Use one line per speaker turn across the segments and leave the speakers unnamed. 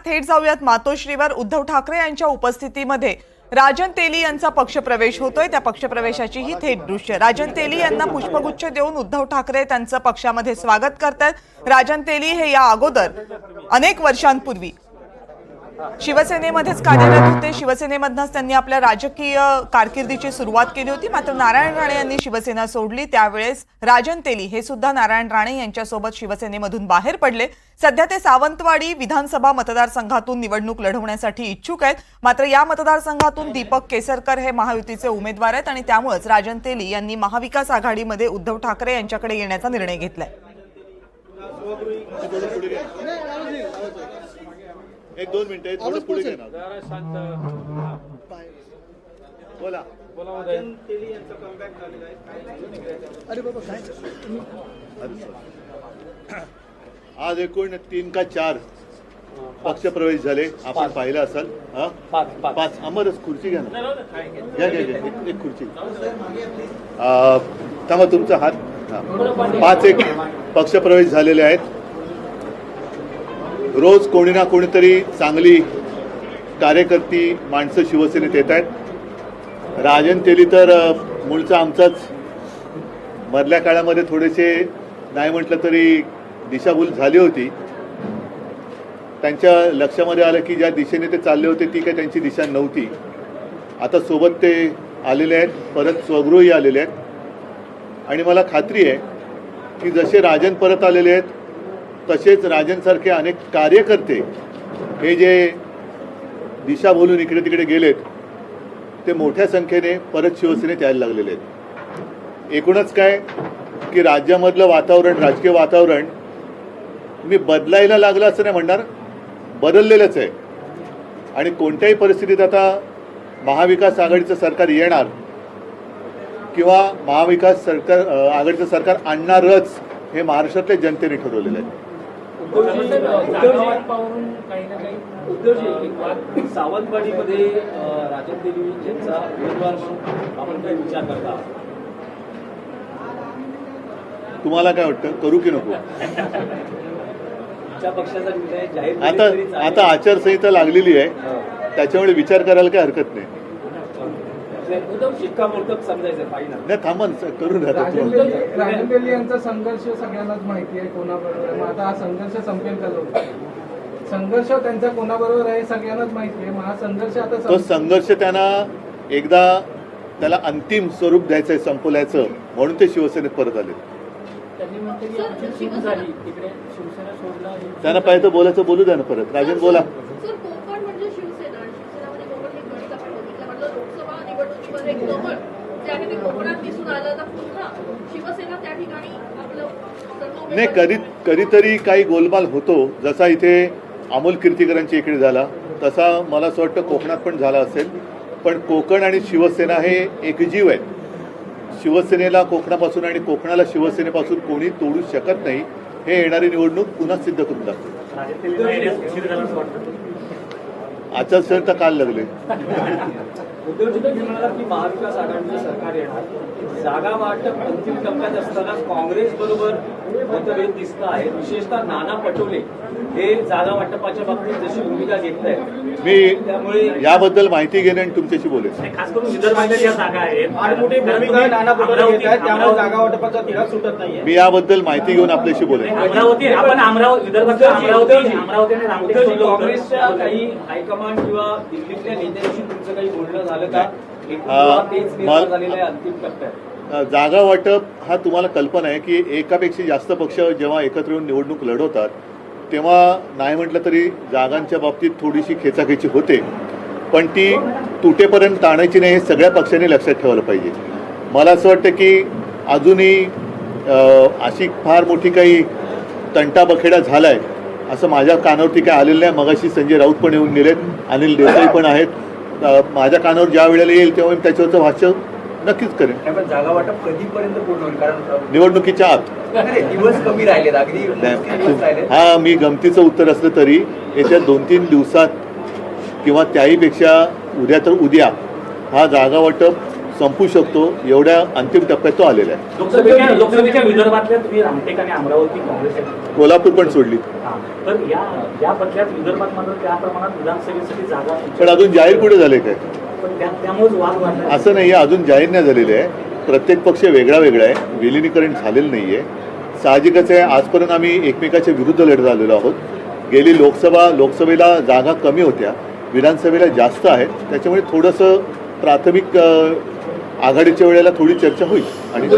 थेट जाऊयात मातोश्रीवर. उद्धव ठाकरे यांच्या उपस्थितीमध्ये राजन तेली यांचा पक्षप्रवेश होतोय. त्या पक्षप्रवेशाची ही थेट दृश्य. राजन तेली यांना पुष्पगुच्छ देऊन उद्धव ठाकरे त्यांचं पक्षामध्ये स्वागत करतात. राजन तेली हे या अगोदर अनेक वर्षांपूर्वी शिवसेनेमध्येच कार्यरत होते. शिवसेनेमधूनच त्यांनी आपल्या राजकीय कारकिर्दीची सुरुवात केली होती. मात्र नारायण राणे यांनी शिवसेना सोडली. त्यावेळेस राजन तेली हे सुद्धा नारायण राणे यांच्यासोबत शिवसेनेमधून बाहेर पडले. सध्या ते सावंतवाडी विधानसभा मतदारसंघातून निवडणूक लढवण्यासाठी इच्छुक आहेत. मात्र या मतदारसंघातून दीपक केसरकर हे महायुतीचे उमेदवार आहेत आणि त्यामुळेच राजन तेली यांनी महाविकास आघाडीमध्ये उद्धव ठाकरे यांच्याकडे येण्याचा निर्णय घेतलाय.
एक दोन मिनिटं थोडं पुढे घे ना. बोला.
अरे बाबा काय
आज एकूण 3 का 4 पक्षप्रवेश झाले. आपण पाहिलं असाल. पाच अमरच खुर्ची घ्या ना. घ्या एक खुर्ची. थांबा तुमचा हात. 5 पक्षप्रवेश झालेले आहेत. रोज कोणी ना कोणीतरी चांगली कार्यकर्ती माणसं शिवसेनेत येत आहेत. राजन तेली तर मूळचा आमचाच, मधल्या काळामध्ये थोडेसे नाही म्हटलं तरी दिशाभूल झाली होती. त्यांच्या लक्षामध्ये आलं की ज्या दिशेने ते चालले होते ती काही त्यांची दिशा नव्हती. आता सोबत ते आलेले आहेत, परत स्वगृही आलेले आहेत आणि मला खात्री आहे की जसे राजन परत आलेले आहेत तसेच राजनसारखे अनेक कार्यकर्ते हे जे दिशा बोलून इकडे तिकडे गेलेत ते मोठ्या संख्येने परत शिवसेनेत यायला लागलेले आहेत. एकूणच काय की राज्यामधलं वातावरण, राजकीय वातावरण मी बदलायला लागलं असं नाही म्हणणार, बदललेलंच आहे. आणि कोणत्याही परिस्थितीत आता महाविकास आघाडीचं सरकार येणार किंवा महाविकास आघाडीचं सरकार आणणारच हे महाराष्ट्रातल्या जनतेने ठरवलेलं आहे.
सावंतवाडीमध्ये राजन तेली यांचा उमेदवार म्हणून आपण काही विचार करता?
तुम्हाला काय वाटतं, करू की नको?
पक्षाचा निर्णय जाहीर
आता आचारसंहिता लागलेली आहे, त्याच्यामुळे विचार करायला काही हरकत नाही.
शिक्कामोर्तब समजायचं फायनल
नाही. थांबा करून
राजन तेली यांचा संघर्ष सगळ्यांनाच माहिती आहे कोणाबरोबर. मग आता हा संघर्ष संपेल का? लोक संघर्ष त्यांचा कोणाबरोबर आहे सगळ्यांनाच माहिती आहे. मग हा संघर्ष आता
तो संघर्ष त्यांना एकदा त्याला अंतिम स्वरूप द्यायचंय, संपवल्याचं, म्हणून ते शिवसेनेत परत आले. त्यांना पाहिजे बोलायचं बोलू द्या ना परत. राजन बोला. नाही, कधीतरी काही गोलमाल होतो. जसा इथे अमोल कीर्तीकरांच्या इकडे झाला तसा मला असं वाटतं कोकणात पण झाला असेल. पण कोकण आणि शिवसेना हे एकजीव आहेत. शिवसेनेला कोकणापासून आणि कोकणाला शिवसेनेपासून कोणी तोडू शकत नाही. हे येणारी निवडणूक पुन्हा सिद्ध करून दाखवते. आचारसंहिता काल लागले.
उद्धवजी म्हणाला की महाविकास आघाडीचं सरकार येणार. जागा वाटप अंतिम टप्प्यात असताना काँग्रेस बरोबर मतभेद दिसत आहे. विशेषतः नाना पटोले हे जागा वाटपाच्या बाबतीत जशी भूमिका घेत आहेत,
मी
त्यामुळे
याबद्दल माहिती घेणे आणि तुमच्याशी बोलेन.
खास करून विदर्भातल्या ज्या जागा आहेत आणि मोठी भूमिका नाना पटोले घेत आहेत, त्यामुळे जागा वाटपाचा तिढा सुटत नाहीये.
मी याबद्दल माहिती घेऊन आपल्याशी बोलेन.
अमरावती आपण विदर्भातल्या अमरावती काँग्रेसच्या काही हायकमांड किंवा दिल्लीतल्या नेत्यांशी तुमचं काही बोलणं झालं का? अंतिम टप्प्यात
जागा वाटप हा तुम्हाला कल्पना आहे की एकापेक्षा जास्त पक्ष जेव्हा एकत्र येऊन निवडणूक लढवतात तेव्हा नाही म्हटलं तरी जागांच्या बाबतीत थोडीशी खेचाखेची होते. पण ती तुटेपर्यंत ताणायची नाही हे सगळ्या पक्षांनी लक्षात ठेवायला पाहिजे. मला असं वाटतं की अजूनही अशी फार मोठी काही तंटाबखेडा झाला आहे असं माझ्या कानावरती काय आलेलं नाही. मगाशी संजय राऊत पण येऊन गेलेत, अनिल देसाई पण आहेत. माझ्या कानावर ज्या वेळेला येईल तेव्हा मी त्याच्यावरचं भाष्य नक्कीच करेन.
जागा वाटप कधीपर्यंत पूर्ण होईल? कारण
निवडणुकीच्या आत
दिवस कमी राहिले, अगदी
हा मी गमतीचं उत्तर असलं तरी येत्या 2-3 दिवसात किंवा त्याहीपेक्षा उद्या तर उद्या हा जागा वाटप संपू शकतो एवढ्या अंतिम टप्प्यात तो आलेला आहे.
लोकसभेच्या विदर्भातल्या तुम्ही रामटेक आणि अमरावती काँग्रेस
कोल्हापूर पण सोडली,
तर या बदल्यात विदर्भात मात्र त्या प्रमाणात विधानसभेसाठी जागा
पण अजून जाहीर कुठे झाले काय
पण त्यामुळेच वाद वाढला.
असं नाही आहे, अजून जाहीर नाही झालेले आहे. प्रत्येक पक्ष वेगळा वेगळा आहे, विलिनीकरण झालेलं नाही आहे. साहजिकच आहे, आजपर्यंत आम्ही एकमेकाच्या विरुद्ध लढत आलेलो आहोत. गेली लोकसभेला जागा कमी होत्या, विधानसभेला जास्त आहेत. त्याच्यामुळे थोडंसं प्राथमिक आघाडीच्या वेळेला थोडी चर्चा होईल. आणि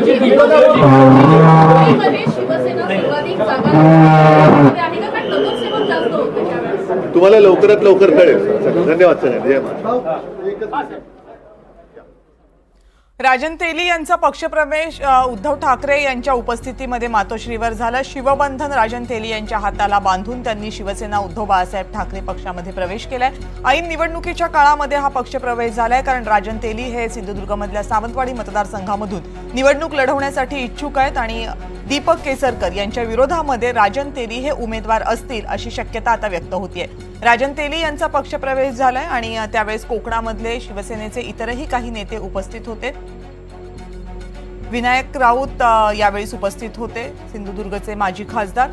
तुम्हाला लवकरात लवकर कळेल. धन्यवाद सगळ्यांना. जय महाराज.
राजन तेली यांचा पक्षप्रवेश उद्धव ठाकरे यांच्या उपस्थितीमध्ये मातोश्रीवर झाला. शिवबंधन राजन तेली यांच्या हाताला बांधून त्यांनी शिवसेना उद्धव बाळासाहेब ठाकरे पक्षामध्ये प्रवेश केलाय. ऐन निवडणुकीच्या काळामध्ये हा पक्षप्रवेश झालाय, कारण राजन तेली हे सिंधुदुर्गमधल्या सावंतवाडी मतदारसंघामधून निवडणूक लढवण्यासाठी इच्छुक आहेत आणि दीपक केसरकर यांच्या विरोधामध्ये राजन तेली हे उमेदवार असतील अशी शक्यता आता व्यक्त होतीये. राजन तेली यांचा पक्षप्रवेश झालाय आणि त्यावेळेस कोकणामधले शिवसेनेचे इतरही काही नेते उपस्थित होते. विनायक राऊत यावेळी उपस्थित होते, सिंधुदुर्गचे माजी खासदार.